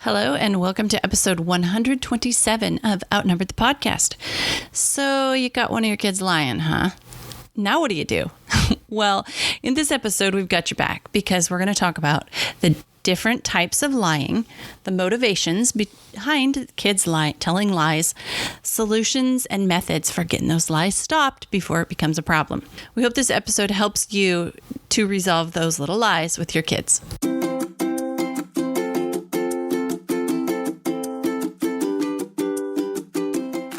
Hello, and welcome to episode 127 of Outnumbered the Podcast. So you got one of your kids lying, huh? Now what do you do? Well, in this episode, we've got your back because we're going to talk about the different types of lying, the motivations behind kids telling lies, solutions and methods for getting those lies stopped before it becomes a problem. We hope this episode helps you to resolve those little lies with your kids.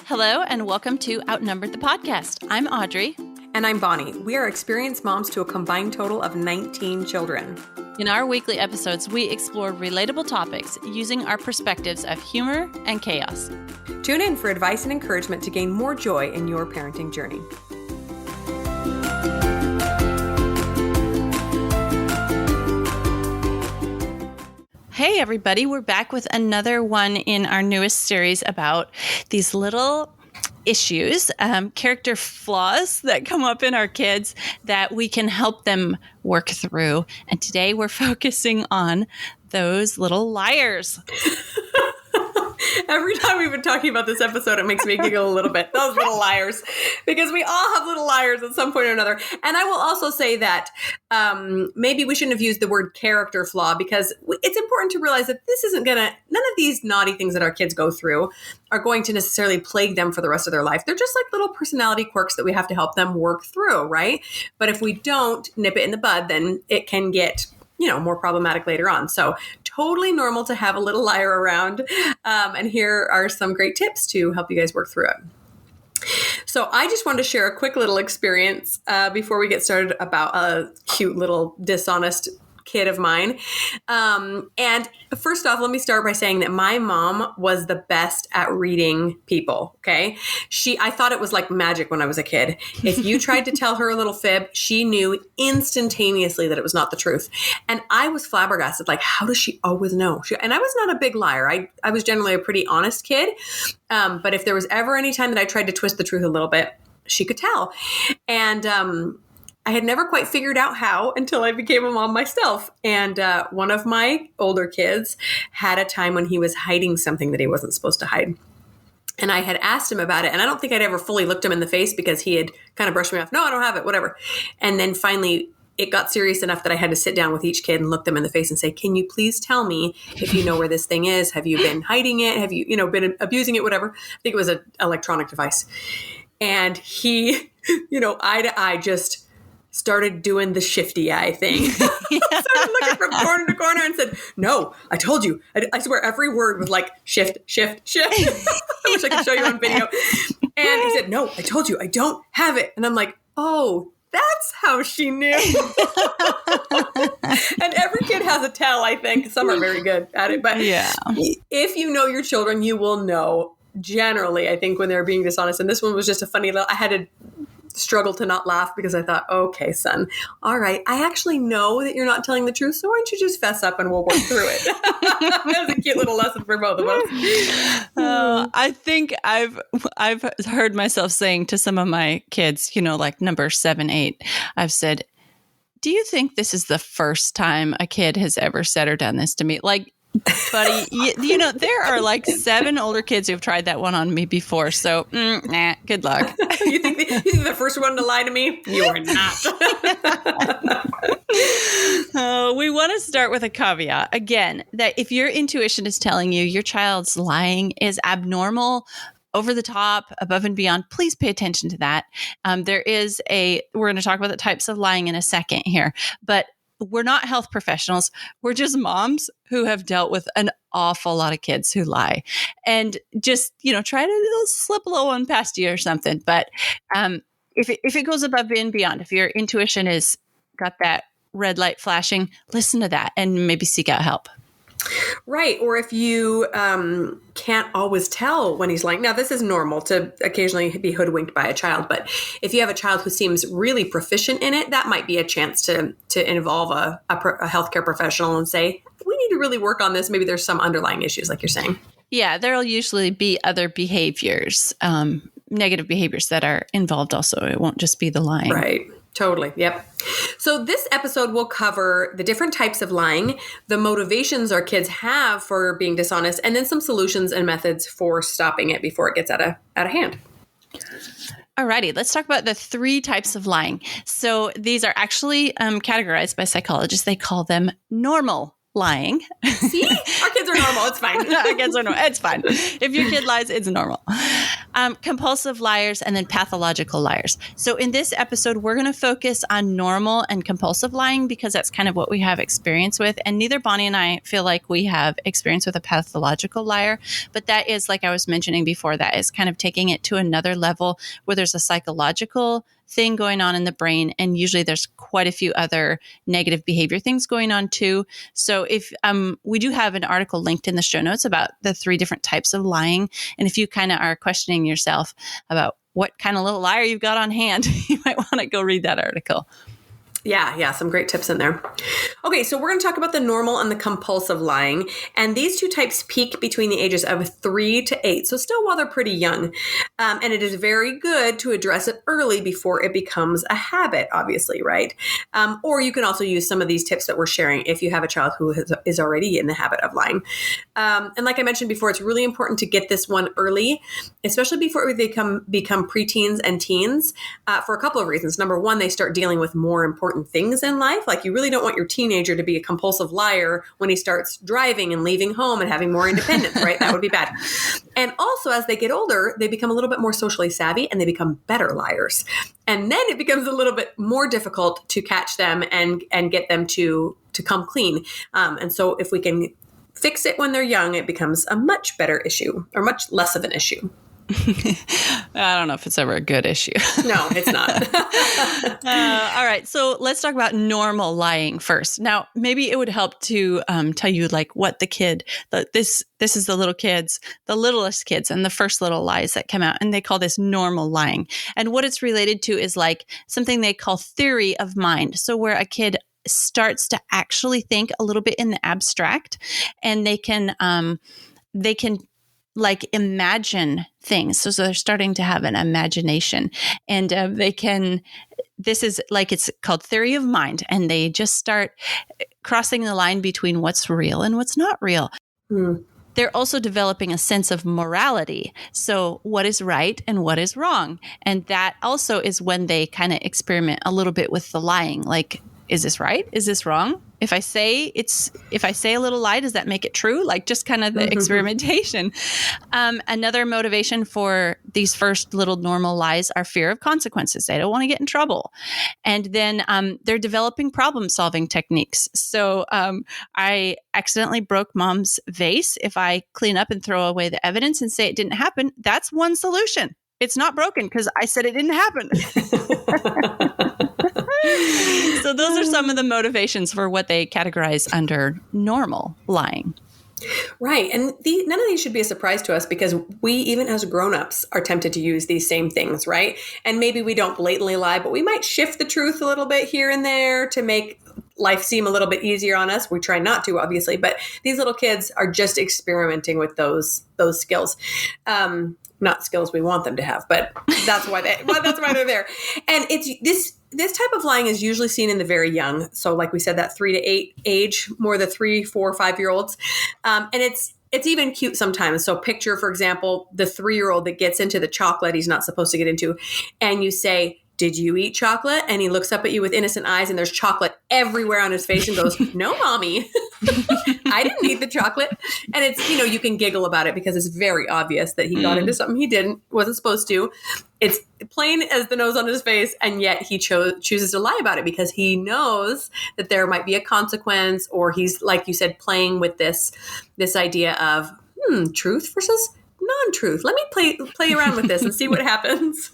Hello, and welcome to Outnumbered the Podcast. I'm Audrey. And I'm Bonnie. We are experienced moms to a combined total of 19 children. In our weekly episodes, we explore relatable topics using our perspectives of humor and chaos. Tune in for advice and encouragement to gain more joy in your parenting journey. Hey everybody, we're back with another one in our newest series about these little issues, character flaws that come up in our kids that we can help them work through. And today we're focusing on those little liars. Every time we've been talking about this episode, it makes me giggle a little bit. Those little liars. Because we all have little liars at some point or another. And I will also say that maybe we shouldn't have used the word character flaw because it's important to realize that this isn't going to, none of these naughty things that our kids go through are going to necessarily plague them for the rest of their life. They're just like little personality quirks that we have to help them work through, right? But if we don't nip it in the bud, then it can get more problematic later on. So totally normal to have a little liar around. And here are some great tips to help you guys work through it. So I just wanted to share a quick little experience before we get started about a cute little dishonest kid of mine. And first off, let me start by saying that my mom was the best at reading people. Okay. I thought it was like magic when I was a kid. If you tried to tell her a little fib, she knew instantaneously that it was not the truth. And I was flabbergasted. Like, how does she always know? And I was not a big liar. I was generally a pretty honest kid. But if there was ever any time that I tried to twist the truth a little bit, she could tell. And, I had never quite figured out how until I became a mom myself. And one of my older kids had a time when he was hiding something that he wasn't supposed to hide. And I had asked him about it. And I don't think I'd ever fully looked him in the face because he had kind of brushed me off. No, I don't have it, whatever. And then finally, it got serious enough that I had to sit down with each kid and look them in the face and say, can you please tell me if you know where this thing is? Have you been hiding it? Have you, been abusing it, whatever? I think it was an electronic device. And he, eye to eye, just started doing the shifty eye thing. Started looking from corner to corner and said, no, I told you. I swear every word was like shift, shift, shift. I wish I could show you on video. And he said, no, I told you, I don't have it. And I'm like, oh, that's how she knew. And every kid has a tell, I think. Some are very good at it. But yeah, if you know your children, you will know generally, I think, when they're being dishonest. And this one was just a funny little, I had to struggle to not laugh because I thought, okay, son, all right, I actually know that you're not telling the truth, so why don't you just fess up and we'll work through it. That was a cute little lesson for both of us. I think I've heard myself saying to some of my kids, like number 7, 8, I've said, do you think this is the first time a kid has ever said or done this to me? Like, buddy, there are like 7 older kids who've tried that one on me before. So, good luck. You think the first one to lie to me? You are not. We want to start with a caveat. Again, that if your intuition is telling you your child's lying is abnormal, over the top, above and beyond, please pay attention to that. We're going to talk about the types of lying in a second here, but we're not health professionals. We're just moms who have dealt with an awful lot of kids who lie and just, try to slip a little one past you or something. But if it goes above and beyond, if your intuition is got that red light flashing, listen to that and maybe seek out help. Right. Or if you can't always tell when he's lying. Now, this is normal to occasionally be hoodwinked by a child. But if you have a child who seems really proficient in it, that might be a chance to involve a healthcare professional and say, we need to really work on this. Maybe there's some underlying issues, like you're saying. Yeah, there'll usually be other behaviors, negative behaviors that are involved also. It won't just be the lying. Right. Totally. Yep. So this episode will cover the different types of lying, the motivations our kids have for being dishonest, and then some solutions and methods for stopping it before it gets out of hand. Alrighty, let's talk about the 3 types of lying. So these are actually categorized by psychologists. They call them normal lying. See? Our kids are normal. It's fine. Our kids are normal. It's fine. If your kid lies, it's normal. Compulsive liars and then pathological liars. So in this episode, we're going to focus on normal and compulsive lying because that's kind of what we have experience with. And neither Bonnie and I feel like we have experience with a pathological liar. But that is, like I was mentioning before, that is kind of taking it to another level where there's a psychological thing going on in the brain. And usually there's quite a few other negative behavior things going on too. So if we do have an article linked in the show notes about the 3 different types of lying. And if you kind of are questioning yourself about what kind of little liar you've got on hand, you might want to go read that article. Yeah, some great tips in there. Okay, so we're going to talk about the normal and the compulsive lying. And these 2 types peak between the ages of 3 to 8. So still while they're pretty young. And it is very good to address it early before it becomes a habit, obviously, right? Or you can also use some of these tips that we're sharing if you have a child who is already in the habit of lying. And like I mentioned before, it's really important to get this one early, especially before they become preteens and teens, for a couple of reasons. Number one, they start dealing with more important things in life. Like you really don't want your teenager to be a compulsive liar when he starts driving and leaving home and having more independence, right? That would be bad. And also as they get older, they become a little bit more socially savvy and they become better liars. And then it becomes a little bit more difficult to catch them and get them to come clean. And so if we can fix it when they're young, it becomes a much better issue or much less of an issue. I don't know if it's ever a good issue. No, it's not. All right. So let's talk about normal lying first. Now, maybe it would help to tell you like what this is the littlest kids and the first little lies that come out. And they call this normal lying. And what it's related to is like something they call theory of mind. So where a kid starts to actually think a little bit in the abstract and they can like imagine things. So they're starting to have an imagination and this is like, it's called theory of mind. And they just start crossing the line between what's real and what's not real. They're also developing a sense of morality. So what is right and what is wrong? And that also is when they kind of experiment a little bit with the lying. Like, is this right? Is this wrong? If I say a little lie, does that make it true? Like just kind of the experimentation. Another motivation for these first little normal lies are fear of consequences. They don't want to get in trouble. And then they're developing problem solving techniques. So I accidentally broke mom's vase. If I clean up and throw away the evidence and say it didn't happen, that's one solution. It's not broken because I said it didn't happen. So those are some of the motivations for what they categorize under normal lying. Right. And none of these should be a surprise to us because we, even as grown-ups, are tempted to use these same things, right? And maybe we don't blatantly lie, but we might shift the truth a little bit here and there to make life seem a little bit easier on us. We try not to, obviously, but these little kids are just experimenting with those skills. Not skills we want them to have, but that's why they're there. And it's this type of lying is usually seen in the very young. So like we said, that 3 to 8 age, more the 3, 4, 5-year-olds. And it's even cute sometimes. So picture, for example, the 3-year-old that gets into the chocolate he's not supposed to get into. And you say, "Did you eat chocolate?" And he looks up at you with innocent eyes and there's chocolate everywhere on his face and goes, "No, mommy, I didn't eat the chocolate." And it's, you can giggle about it because it's very obvious that he got into something he wasn't supposed to. It's plain as the nose on his face. And yet he chooses to lie about it because he knows that there might be a consequence, or he's, like you said, playing with this idea of truth versus non-truth. Let me play around with this and see what happens.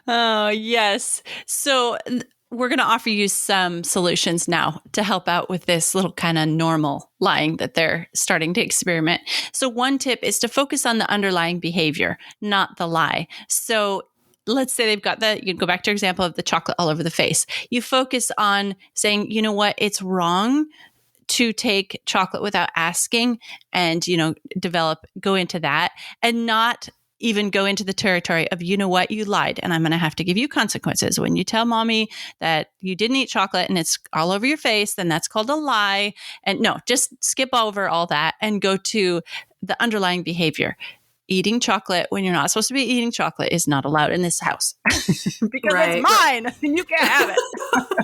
Oh, yes. So we're going to offer you some solutions now to help out with this little kind of normal lying that they're starting to experiment. So one tip is to focus on the underlying behavior, not the lie. So let's say they've got you go back to your example of the chocolate all over the face. You focus on saying, you know what, it's wrong to take chocolate without asking and, go into that and not even go into the territory of, you know what, you lied and I'm going to have to give you consequences. When you tell mommy that you didn't eat chocolate and it's all over your face, then that's called a lie. And no, just skip over all that and go to the underlying behavior. Eating chocolate when you're not supposed to be eating chocolate is not allowed in this house because it's mine and you can't have it.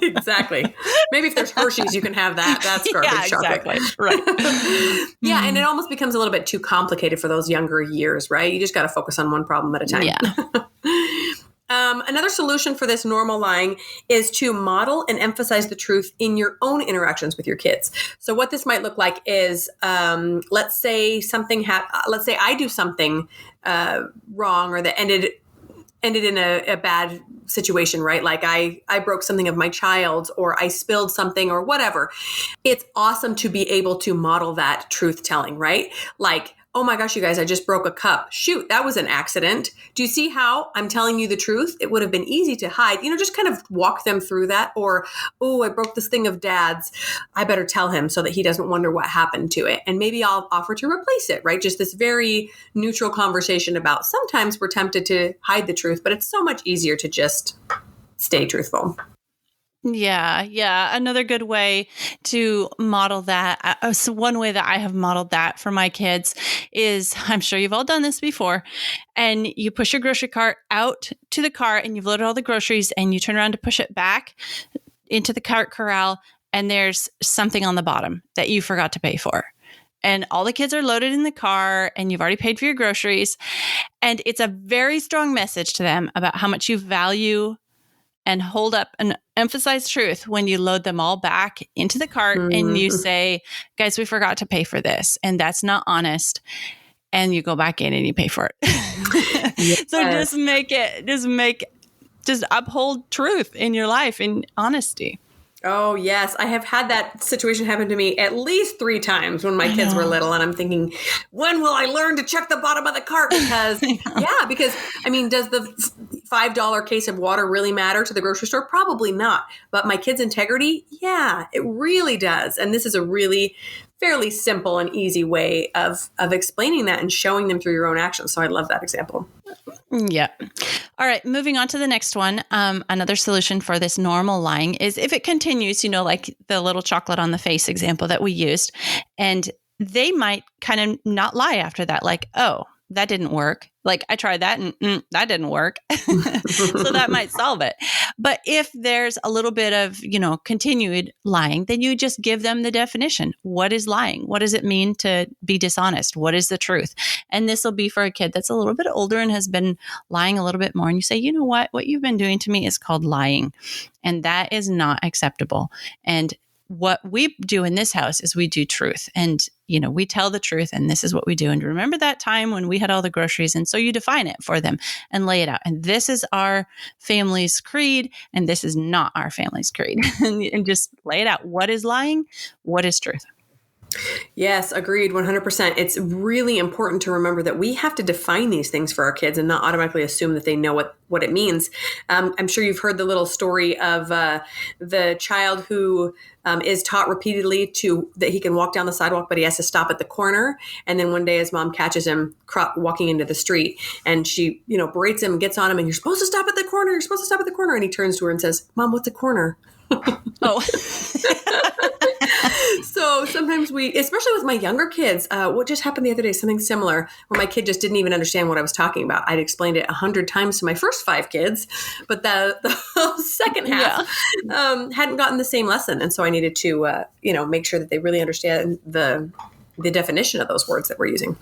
Exactly. Maybe if there's Hershey's, you can have that. That's garbage chocolate. Exactly. Right. Yeah. And it almost becomes a little bit too complicated for those younger years, right? You just got to focus on one problem at a time. Yeah. Another solution for this normal lying is to model and emphasize the truth in your own interactions with your kids. So what this might look like is, let's say let's say I do something wrong or that ended in a bad situation, right? Like I broke something of my child's or I spilled something or whatever. It's awesome to be able to model that truth telling, right? Like, oh my gosh, you guys, I just broke a cup. Shoot, that was an accident. Do you see how I'm telling you the truth? It would have been easy to hide, just kind of walk them through that. Or, oh, I broke this thing of Dad's. I better tell him so that he doesn't wonder what happened to it. And maybe I'll offer to replace it, right? Just this very neutral conversation about sometimes we're tempted to hide the truth, but it's so much easier to just stay truthful. Yeah. Another good way to model that. So one way that I have modeled that for my kids is, I'm sure you've all done this before, and you push your grocery cart out to the car and you've loaded all the groceries and you turn around to push it back into the cart corral and there's something on the bottom that you forgot to pay for. And all the kids are loaded in the car and you've already paid for your groceries. And it's a very strong message to them about how much you value and hold up and emphasize truth when you load them all back into the cart and you say, guys, we forgot to pay for this. And that's not honest. And you go back in and you pay for it. Yes. So just uphold truth in your life in honesty. Oh, yes. I have had that situation happen to me at least 3 times when my kids were little. And I'm thinking, when will I learn to check the bottom of the cart? Because, does the $5 case of water really matter to the grocery store? Probably not. But my kids' integrity? Yeah, it really does. And this is a really fairly simple and easy way of explaining that and showing them through your own actions. So I love that example. Yeah. All right. Moving on to the next one. Another solution for this normal lying is if it continues, like the little chocolate on the face example that we used, and they might kind of not lie after that. Like, oh, that didn't work. Like I tried that and that didn't work. So that might solve it. But if there's a little bit of, continued lying, then you just give them the definition. What is lying? What does it mean to be dishonest? What is the truth? And this will be for a kid that's a little bit older and has been lying a little bit more. And you say, you know what you've been doing to me is called lying. And that is not acceptable. And what we do in this house is we do truth and, we tell the truth and this is what we do. And remember that time when we had all the groceries. And so you define it for them and lay it out. And this is our family's creed. And this is not our family's creed. And just lay it out. What is lying? What is truth? Yes, agreed, 100%. It's really important to remember that we have to define these things for our kids and not automatically assume that they know what it means. I'm sure you've heard the little story of the child who is taught repeatedly that he can walk down the sidewalk, but he has to stop at the corner. And then one day his mom catches him walking into the street and she, berates him and gets on him and you're supposed to stop at the corner. You're supposed to stop at the corner. And he turns to her and says, Mom, what's a corner? Oh. So sometimes especially with my younger kids, what just happened the other day, something similar where my kid just didn't even understand what I was talking about. I'd explained it 100 times to my first 5 kids, but the second half hadn't gotten the same lesson. And so I needed to, make sure that they really understand the definition of those words that we're using.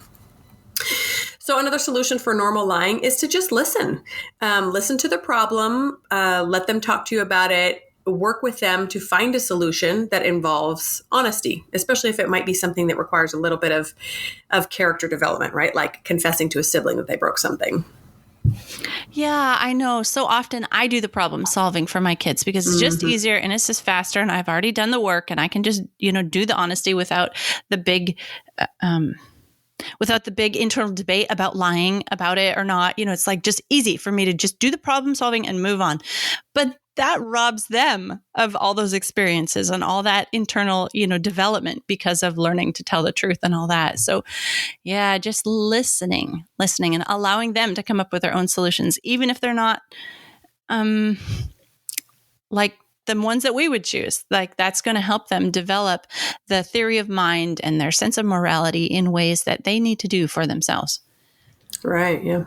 So another solution for normal lying is to just listen. Listen to the problem, let them talk to you about it, work with them to find a solution that involves honesty, especially if it might be something that requires a little bit of character development, right? Like confessing to a sibling that they broke something. Yeah, I know. So often I do the problem solving for my kids because it's just easier and it's just faster and I've already done the work and I can just, do the honesty without the big, without the big internal debate about lying about it or not. It's like just easy for me to just do the problem solving and move on. But that robs them of all those experiences and all that internal, development because of learning to tell the truth and all that. So yeah, just listening and allowing them to come up with their own solutions, even if they're not like the ones that we would choose. Like that's going to help them develop the theory of mind and their sense of morality in ways that they need to do for themselves. Right. Yeah.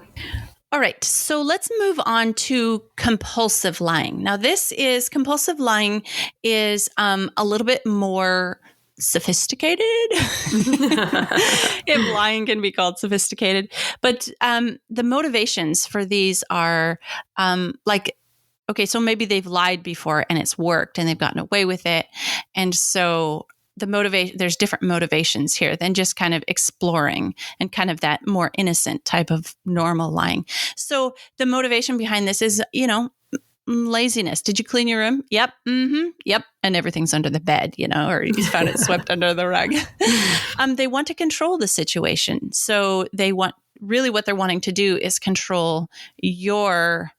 All right, so let's move on to compulsive lying. Now, compulsive lying is a little bit more sophisticated, if lying can be called sophisticated. But the motivations for these are okay, so maybe they've lied before and it's worked and they've gotten away with it. And so there's different motivations here than just kind of exploring and kind of that more innocent type of normal lying. So the motivation behind this is, laziness. Did you clean your room? Yep. Mm-hmm. Yep. And everything's under the bed, or you found it swept under the rug. They want to control the situation. So what they're wanting to do is control your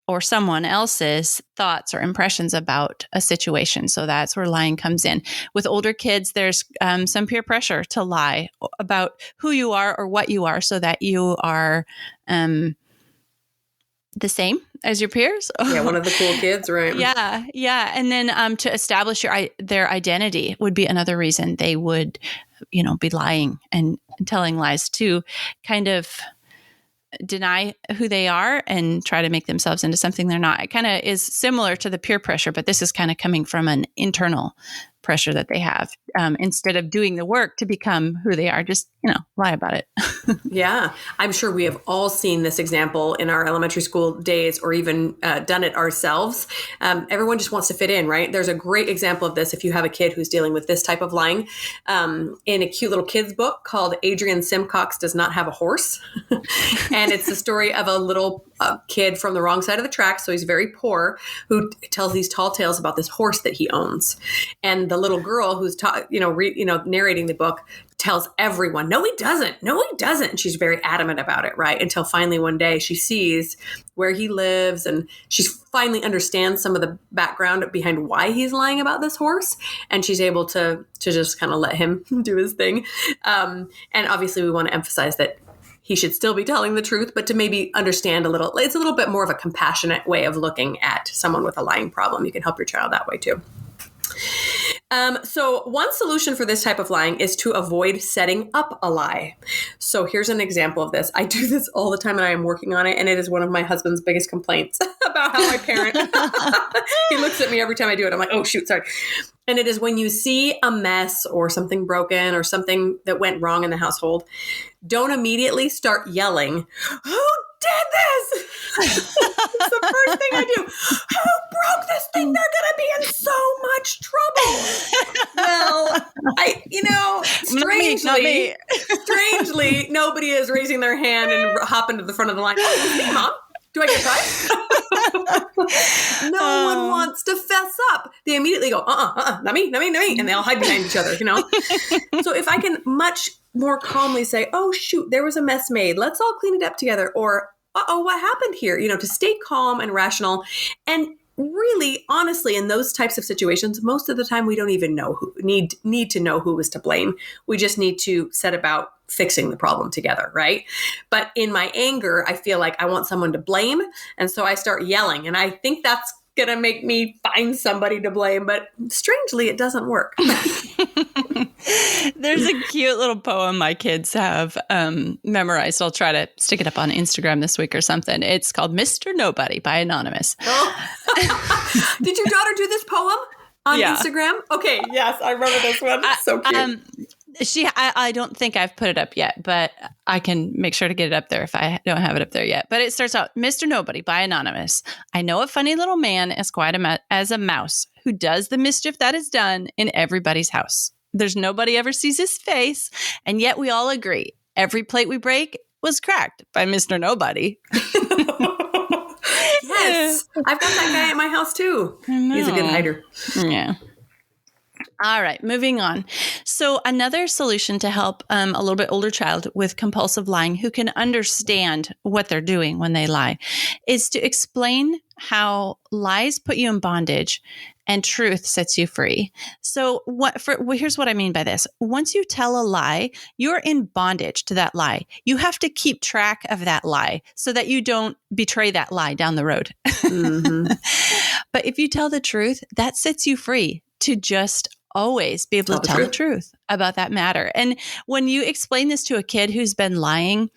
or someone else's thoughts or impressions about a situation. So that's where lying comes in. With older kids, there's some peer pressure to lie about who you are or what you are so that you are the same as your peers. Yeah, one of the cool kids, right? Yeah. And then to establish their identity would be another reason they would, be lying and telling lies to kind of deny who they are and try to make themselves into something they're not. It kind of is similar to the peer pressure, but this is kind of coming from an internal pressure that they have instead of doing the work to become who they are. Just, lie about it. Yeah. I'm sure we have all seen this example in our elementary school days or even done it ourselves. Everyone just wants to fit in, right? There's a great example of this if you have a kid who's dealing with this type of lying in a cute little kid's book called Adrian Simcox Does Not Have a Horse. And it's the story of a little kid from the wrong side of the tracks. So he's very poor, who tells these tall tales about this horse that he owns. And the little girl who's narrating the book tells everyone, no, he doesn't. And she's very adamant about it, right? Until finally one day she sees where he lives and she finally understands some of the background behind why he's lying about this horse. And she's able to just kind of let him do his thing. And obviously we want to emphasize that he should still be telling the truth, but to maybe understand it's a little bit more of a compassionate way of looking at someone with a lying problem. You can help your child that way too. So one solution for this type of lying is to avoid setting up a lie. So here's an example of this. I do this all the time and I am working on it. And it is one of my husband's biggest complaints about how I parent. He looks at me every time I do it. I'm like, oh, shoot, sorry. And it is when you see a mess or something broken or something that went wrong in the household, don't immediately start yelling, who did this? It's the first thing I do. Who broke this thing? They're going to be in so much trouble. Well, strangely, nobody is raising their hand and hopping to the front of the line. Oh, hey, Mom. Do I get prize? No one wants to fess up. They immediately go, not me. And they all hide behind each other, So if I can much more calmly say, oh, shoot, there was a mess made. Let's all clean it up together. Or, what happened here? To stay calm and rational. And really, honestly, in those types of situations, most of the time we don't even know need to know who was to blame. We just need to set about fixing the problem together, right? But in my anger, I feel like I want someone to blame. And so I start yelling. And I think that's going to make me find somebody to blame. But strangely, it doesn't work. There's a cute little poem my kids have memorized. I'll try to stick it up on Instagram this week or something. It's called Mr. Nobody by Anonymous. Oh. Did your daughter do this poem on Instagram? Okay, yes, I remember this one. It's so cute. I don't think I've put it up yet, but I can make sure to get it up there if I don't have it up there yet. But it starts out, Mr. Nobody by Anonymous. I know a funny little man as quiet as a mouse who does the mischief that is done in everybody's house. There's nobody ever sees his face, and yet we all agree. Every plate we break was cracked by Mr. Nobody. Yes. I've got that guy at my house too. He's a good hider. Yeah. All right, moving on. So another solution to help a little bit older child with compulsive lying who can understand what they're doing when they lie is to explain how lies put you in bondage and truth sets you free. So here's what I mean by this. Once you tell a lie, you're in bondage to that lie. You have to keep track of that lie so that you don't betray that lie down the road. Mm-hmm. But if you tell the truth, that sets you free to just always be able to tell the truth about that matter. And when you explain this to a kid who's been lying,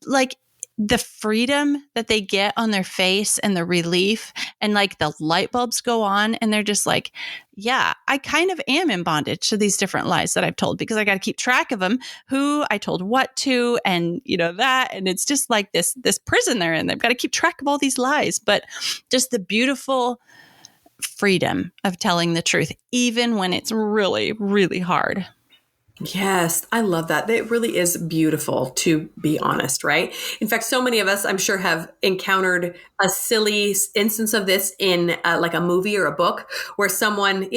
like the freedom that they get on their face and the relief and like the light bulbs go on and they're just like, yeah, I kind of am in bondage to these different lies that I've told because I got to keep track of them, who I told what to, and that. And it's just like this prison they're in. They've got to keep track of all these lies, but just the beautiful freedom of telling the truth, even when it's really, really hard. Yes, I love that. It really is beautiful to be honest, right? In fact, so many of us, I'm sure, have encountered a silly instance of this in like a movie or a book where someone,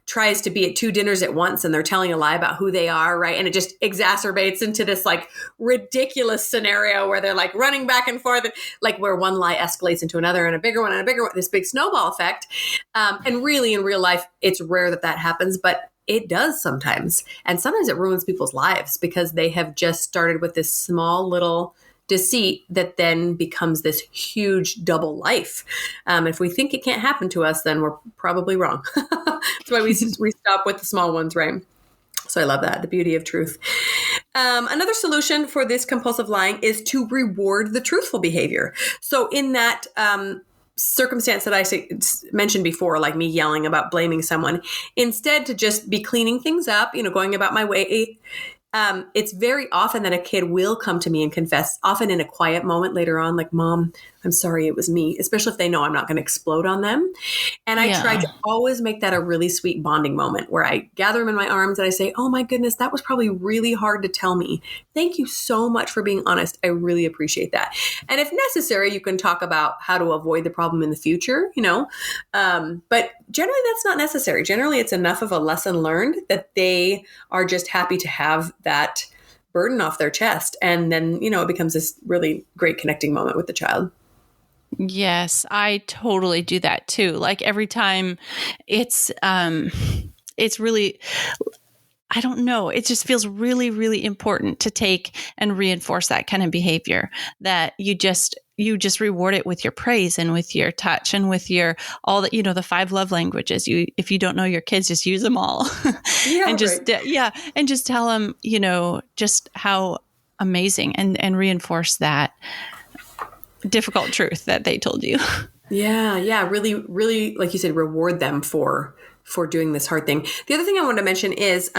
tries to be at two dinners at once and they're telling a lie about who they are, right? And it just exacerbates into this like ridiculous scenario where they're like running back and forth, like where one lie escalates into another and a bigger one and a bigger one, this big snowball effect. And really in real life, it's rare that happens, but it does sometimes. And sometimes it ruins people's lives because they have just started with this small little deceit that then becomes this huge double life. If we think it can't happen to us, then we're probably wrong. That's why we stop with the small ones, right? So I love that, the beauty of truth. Another solution for this compulsive lying is to reward the truthful behavior. So in that circumstance that I mentioned before, like me yelling about blaming someone, instead to just be cleaning things up, going about my way. It's very often that a kid will come to me and confess, often in a quiet moment later on, like, Mom, I'm sorry, it was me, especially if they know I'm not going to explode on them. And I try to always make that a really sweet bonding moment where I gather them in my arms and I say, oh my goodness, that was probably really hard to tell me. Thank you so much for being honest. I really appreciate that. And if necessary, you can talk about how to avoid the problem in the future, but generally that's not necessary. Generally, it's enough of a lesson learned that they are just happy to have that burden off their chest. And then, it becomes this really great connecting moment with the child. Yes, I totally do that too. Like every time it's really, I don't know, it just feels really, really important to take and reinforce that kind of behavior, that you just reward it with your praise and with your touch and with your all that, the 5 love languages. If you don't know your kids, just use them all. And just, and just tell them, just how amazing and reinforce that difficult truth that they told you. Yeah. Really, really, like you said, reward them for doing this hard thing. The other thing I wanted to mention is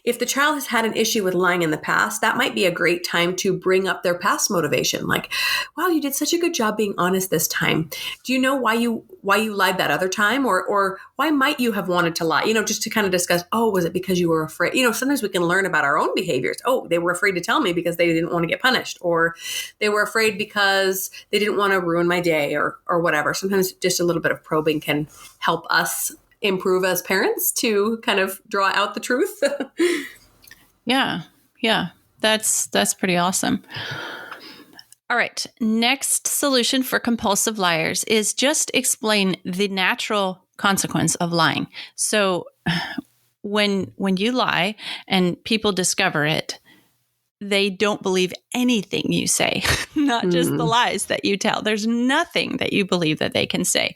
if the child has had an issue with lying in the past, that might be a great time to bring up their past motivation. Like, wow, you did such a good job being honest this time. Do you know why you lied that other time? Or why might you have wanted to lie? Just to kind of discuss, oh, was it because you were afraid? Sometimes we can learn about our own behaviors. Oh, they were afraid to tell me because they didn't want to get punished, or they were afraid because they didn't want to ruin my day or whatever. Sometimes just a little bit of probing can help us improve as parents to kind of draw out the truth. Yeah. That's pretty awesome. All right. Next solution for compulsive liars is just explain the natural consequence of lying. So when you lie and people discover it, they don't believe anything you say, not just the lies that you tell. There's nothing that you believe that they can say.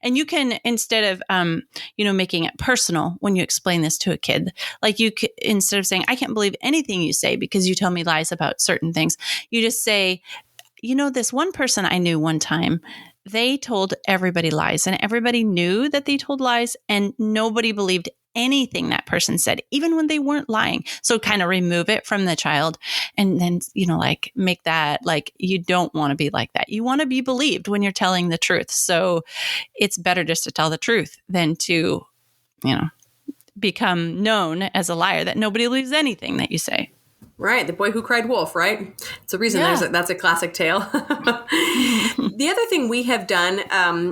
And you can, instead of, making it personal when you explain this to a kid, like instead of saying, I can't believe anything you say because you tell me lies about certain things, you just say, this one person I knew one time, they told everybody lies and everybody knew that they told lies and nobody believed anything that person said, even when they weren't lying. So kind of remove it from the child and then, make that like, you don't want to be like that. You want to be believed when you're telling the truth. So it's better just to tell the truth than to, become known as a liar that nobody believes anything that you say. Right. The boy who cried wolf, right? It's the reason that's a classic tale. The other thing we have done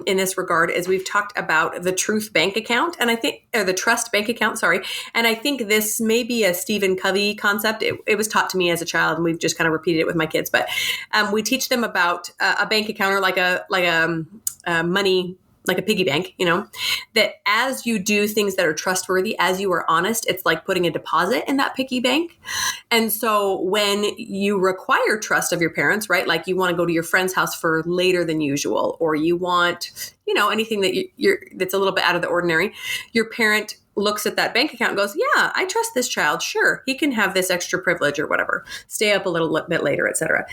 in this regard is we've talked about the truth bank account, and the trust bank account, sorry. And I think this may be a Stephen Covey concept. It was taught to me as a child, and we've just kind of repeated it with my kids. But we teach them about a bank account or like a money, like a piggy bank, that as you do things that are trustworthy, as you are honest, it's like putting a deposit in that piggy bank. And so when you require trust of your parents, right? Like you want to go to your friend's house for later than usual, or you want, anything that that's a little bit out of the ordinary, your parent looks at that bank account and goes, yeah, I trust this child. Sure, he can have this extra privilege or whatever. Stay up a little bit later, etc.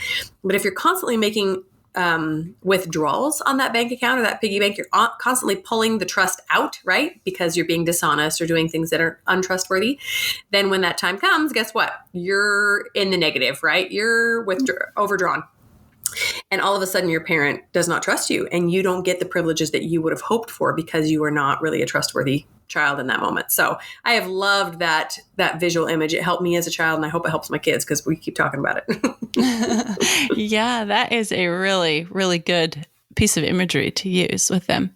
But if you're constantly making withdrawals on that bank account or that piggy bank, you're constantly pulling the trust out, right? Because you're being dishonest or doing things that are untrustworthy. Then when that time comes, guess what? You're in the negative, right? You're overdrawn. And all of a sudden your parent does not trust you and you don't get the privileges that you would have hoped for because you are not really a trustworthy child in that moment. So I have loved that visual image. It helped me as a child, and I hope it helps my kids because we keep talking about it. Yeah, that is a really, really good piece of imagery to use with them.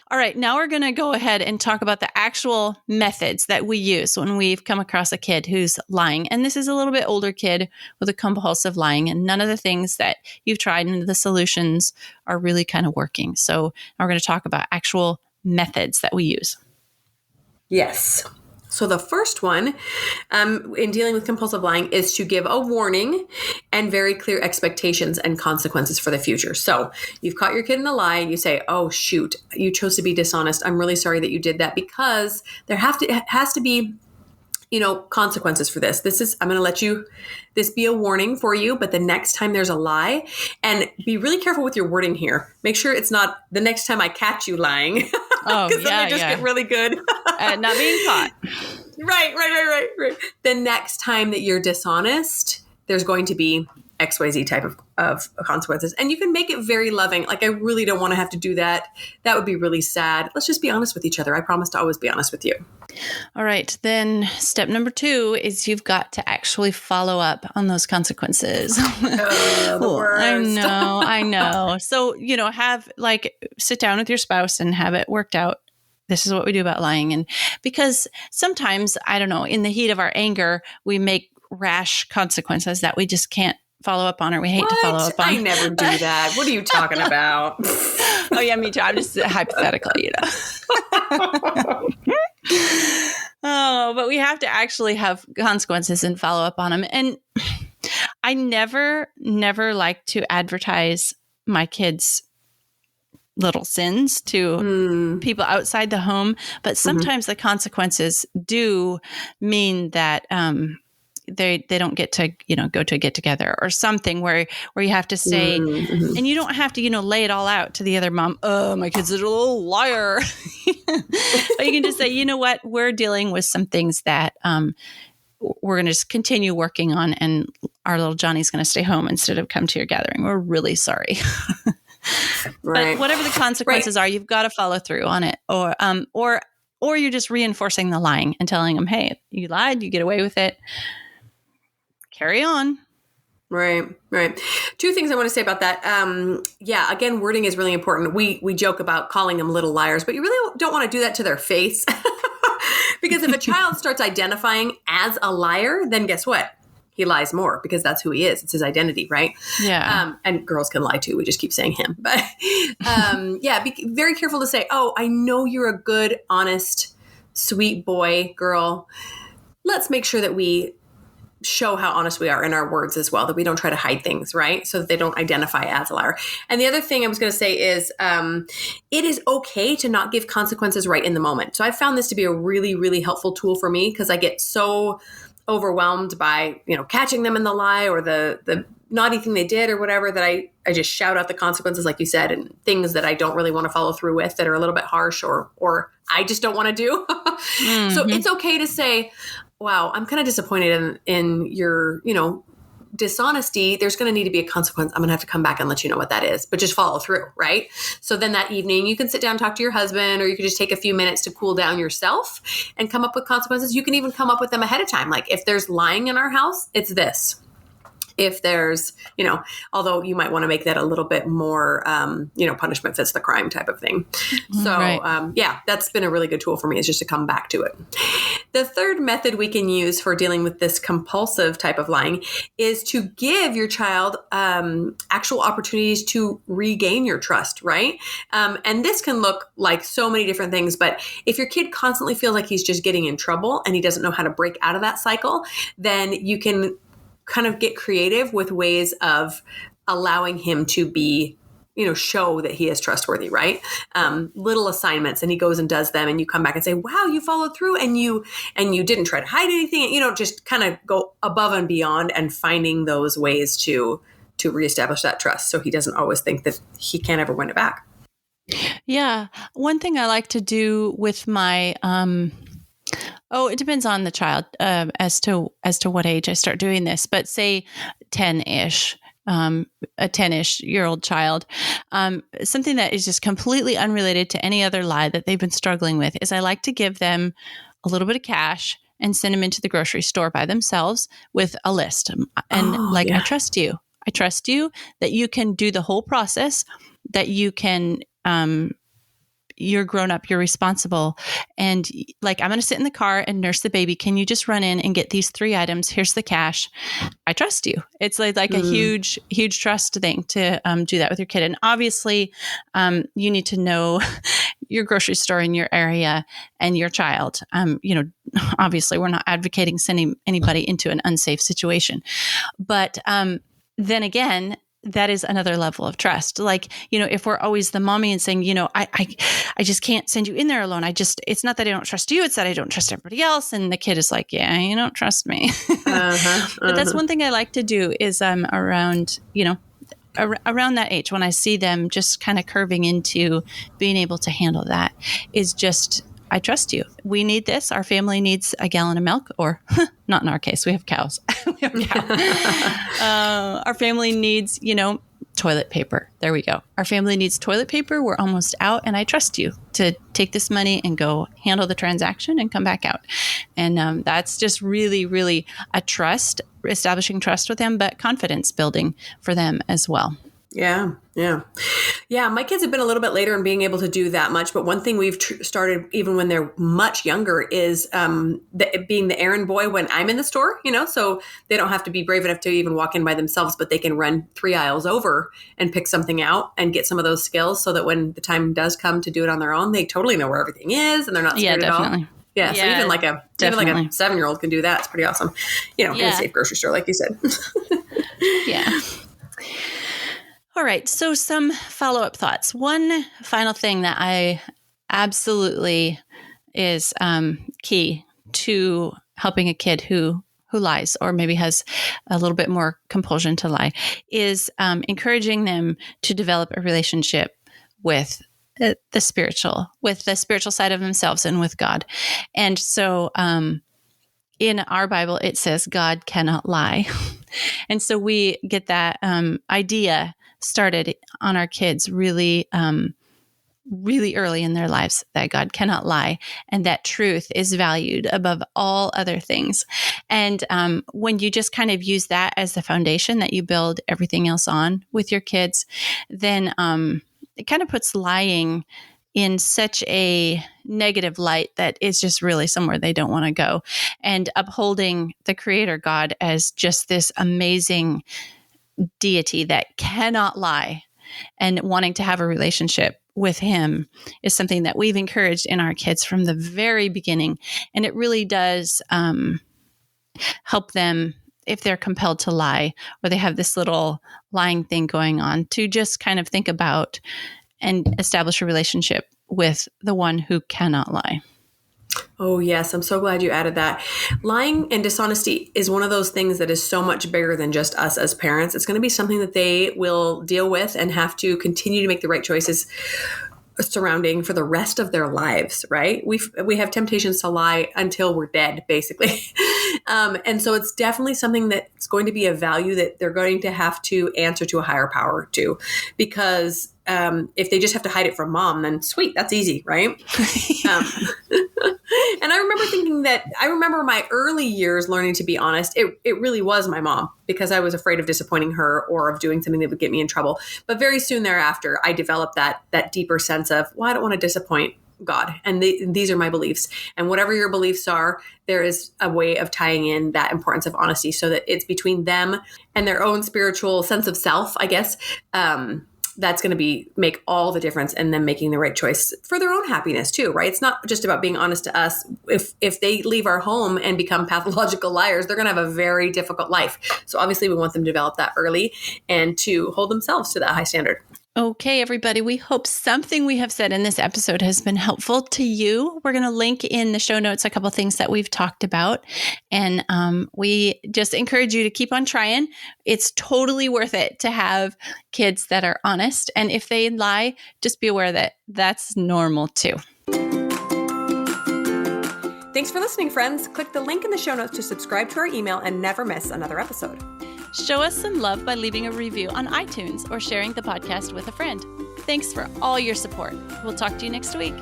All right, now we're going to go ahead and talk about the actual methods that we use when we've come across a kid who's lying. And this is a little bit older kid with a compulsive lying, and none of the things that you've tried and the solutions are really kind of working. So now we're going to talk about actual methods that we use. Yes. So the first one in dealing with compulsive lying is to give a warning and very clear expectations and consequences for the future. So you've caught your kid in a lie and you say, oh, shoot, you chose to be dishonest. I'm really sorry that you did that because there has to be consequences for this. I'm going to let this be a warning for you, but the next time there's a lie, and be really careful with your wording here. Make sure it's not the next time I catch you lying. Oh, because then they just get really good. Not being caught. Right. The next time that you're dishonest, there's going to be XYZ type of consequences. And you can make it very loving. Like, I really don't want to have to do that. That would be really sad. Let's just be honest with each other. I promise to always be honest with you. All right. Then step number 2 is you've got to actually follow up on those consequences. The worst. I know. So, sit down with your spouse and have it worked out. This is what we do about lying. And because sometimes, I don't know, in the heat of our anger, we make rash consequences that we just can't follow up on, or we hate to follow up on. I never do that. What are you talking about? Oh, yeah, me too. I'm just hypothetically, Oh, but we have to actually have consequences and follow up on them. And I never like to advertise my kids' little sins to people outside the home, but sometimes the consequences do mean that they don't get to go to a get together or something where you have to say, and you don't have to lay it all out to the other mom. Oh, my kid's a little liar. But you can just say, you know what, we're dealing with some things that we're going to just continue working on, and our little Johnny's going to stay home instead of come to your gathering. We're really sorry. Right. But whatever the consequences are, you've got to follow through on it, or you're just reinforcing the lying and telling them, hey, you lied, you get away with it. Carry on. Right. 2 things I want to say about that. Again, wording is really important. We joke about calling them little liars, but you really don't want to do that to their face. Because if a child starts identifying as a liar, then guess what? He lies more because that's who he is. It's his identity, right? Yeah. And girls can lie too. We just keep saying him. But be very careful to say, oh, I know you're a good, honest, sweet boy, girl. Let's make sure that we show how honest we are in our words as well, that we don't try to hide things, right? So that they don't identify as a liar. And the other thing I was going to say is it is okay to not give consequences right in the moment. So I found this to be a really, really helpful tool for me because I get so overwhelmed by, catching them in the lie or the naughty thing they did or whatever, that I just shout out the consequences, like you said, and things that I don't really want to follow through with that are a little bit harsh or I just don't want to do. So it's okay to say, wow, I'm kind of disappointed in your, dishonesty. There's going to need to be a consequence. I'm going to have to come back and let you know what that is, but just follow through, right? So then that evening you can sit down and talk to your husband, or you can just take a few minutes to cool down yourself and come up with consequences. You can even come up with them ahead of time. Like, if there's lying in our house, it's this. if there's, although you might want to make that a little bit more, punishment fits the crime type of thing. So, Right. that's been a really good tool for me, is just to come back to it. The third method we can use for dealing with this compulsive type of lying is to give your child actual opportunities to regain your trust, right? And this can look like so many different things, but if your kid constantly feels like he's just getting in trouble and he doesn't know how to break out of that cycle, then you can kind of get creative with ways of allowing him to be, show that he is trustworthy, right? Little assignments, and he goes and does them, and you come back and say, wow, you followed through, and you didn't try to hide anything, just kind of go above and beyond and finding those ways to reestablish that trust, so he doesn't always think that he can't ever win it back. Yeah. One thing I like to do with my, it depends on the child as to what age I start doing this, but say 10-ish, a 10-ish year old child, something that is just completely unrelated to any other lie that they've been struggling with is I like to give them a little bit of cash and send them into the grocery store by themselves with a list. And I trust you. I trust you that you can do the whole process, that you can, you're grown up, you're responsible. And I'm going to sit in the car and nurse the baby. Can you just run in and get these 3 items? Here's the cash. I trust you. It's like a huge, huge trust thing to do that with your kid. And obviously, you need to know your grocery store in your area and your child. Obviously, we're not advocating sending anybody into an unsafe situation. But then again, that is another level of trust. If we're always the mommy and saying, I just can't send you in there alone. It's not that I don't trust you. It's that I don't trust everybody else. And the kid is like, yeah, you don't trust me. But that's one thing I like to do is around that age, when I see them just kind of curving into being able to handle that, is just, I trust you. We need this. Our family needs a gallon of milk, or not in our case, we have cows. Our family needs, toilet paper. There we go. Our family needs toilet paper. We're almost out, and I trust you to take this money and go handle the transaction and come back out. And that's just really, really establishing trust with them, but confidence building for them as well. Yeah. My kids have been a little bit later in being able to do that much. But one thing we've started even when they're much younger is being the errand boy when I'm in the store, so they don't have to be brave enough to even walk in by themselves, but they can run 3 aisles over and pick something out and get some of those skills so that when the time does come to do it on their own, they totally know where everything is and they're not scared at all. Yeah, so even like a 7-year-old can do that. It's pretty awesome. In a safe grocery store, like you said. Yeah. All right. So some follow-up thoughts. One final thing that I absolutely is key to helping a kid who lies or maybe has a little bit more compulsion to lie is encouraging them to develop a relationship with the spiritual side of themselves and with God. And so in our Bible, it says God cannot lie. And so we get that idea started on our kids really, really early in their lives, that God cannot lie and that truth is valued above all other things. And when you just kind of use that as the foundation that you build everything else on with your kids, then it kind of puts lying in such a negative light that it's just really somewhere they don't want to go. And upholding the Creator God as just this amazing deity that cannot lie and wanting to have a relationship with him is something that we've encouraged in our kids from the very beginning. And it really does help them if they're compelled to lie or they have this little lying thing going on, to just kind of think about and establish a relationship with the one who cannot lie. Oh, yes. I'm so glad you added that. Lying and dishonesty is one of those things that is so much bigger than just us as parents. It's going to be something that they will deal with and have to continue to make the right choices surrounding for the rest of their lives, right? We have temptations to lie until we're dead, basically. And so it's definitely something that's going to be a value that they're going to have to answer to a higher power to, because if they just have to hide it from mom, then sweet, that's easy, right? And I remember thinking I remember my early years learning to be honest. It really was my mom, because I was afraid of disappointing her or of doing something that would get me in trouble. But very soon thereafter, I developed that deeper sense of, well, I don't want to disappoint God. And these are my beliefs. And whatever your beliefs are, there is a way of tying in that importance of honesty so that it's between them and their own spiritual sense of self, I guess. That's going to make all the difference, and them making the right choice for their own happiness too, right? It's not just about being honest to us. If they leave our home and become pathological liars, they're going to have a very difficult life. So obviously we want them to develop that early and to hold themselves to that high standard. Okay, everybody, we hope something we have said in this episode has been helpful to you. We're going to link in the show notes a couple of things that we've talked about. And we just encourage you to keep on trying. It's totally worth it to have kids that are honest. And if they lie, just be aware that that's normal too. Thanks for listening, friends. Click the link in the show notes to subscribe to our email and never miss another episode. Show us some love by leaving a review on iTunes or sharing the podcast with a friend. Thanks for all your support. We'll talk to you next week.